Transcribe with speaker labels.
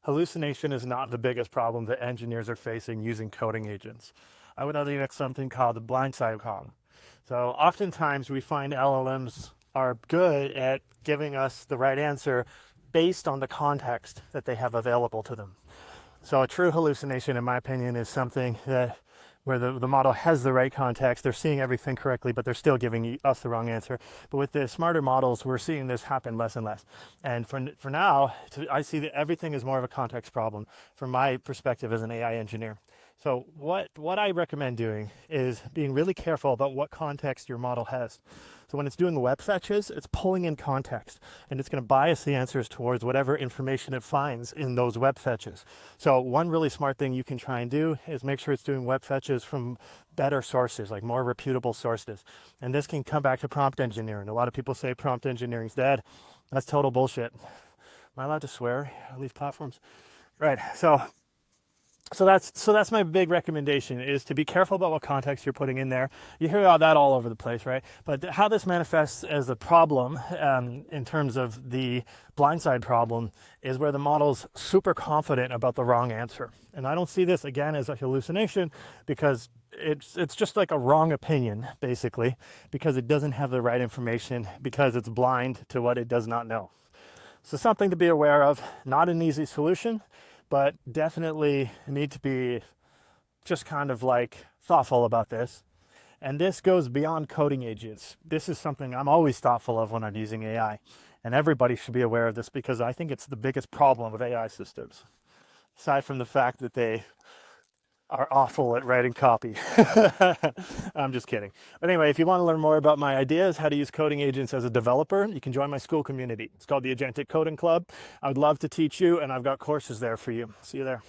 Speaker 1: hallucination is not the biggest problem that engineers are facing using coding agents. I would argue that's something called the blindside problem. So oftentimes we find LLMs are good at giving us the right answer based on the context that they have available to them. So a true hallucination, in my opinion, is something that where the model has the right context, they're seeing everything correctly, but they're still giving us the wrong answer. But with the smarter models, we're seeing this happen less and less. And for now, I see that everything is more of a context problem from my perspective as an AI engineer. So what I recommend doing is being really careful about what context your model has. So when it's doing web fetches, it's pulling in context, and it's going to bias the answers towards whatever information it finds in those web fetches. So one really smart thing you can try and do is make sure it's doing web fetches from better sources, like more reputable sources. And this can come back to prompt engineering. A lot of people say prompt engineering is dead. That's total bullshit. Am I allowed to swear on these platforms? Right. So that's my big recommendation, is to be careful about what context you're putting in there. You hear about that all over the place, right? But how this manifests as a problem in terms of the blindside problem is where the model's super confident about the wrong answer. And I don't see this, again, as a hallucination, because it's just like a wrong opinion, basically, because it doesn't have the right information, because it's blind to what it does not know. So something to be aware of, not an easy solution, but definitely need to be just kind of like thoughtful about this. And this goes beyond coding agents. This is something I'm always thoughtful of when I'm using AI. And everybody should be aware of this, because I think it's the biggest problem with AI systems, aside from the fact that they are awful at writing copy. I'm just kidding. But anyway, if you want to learn more about my ideas, how to use coding agents as a developer, you can join my school community. It's called the Agentic Coding Club. I would love to teach you, and I've got courses there for you. See you there.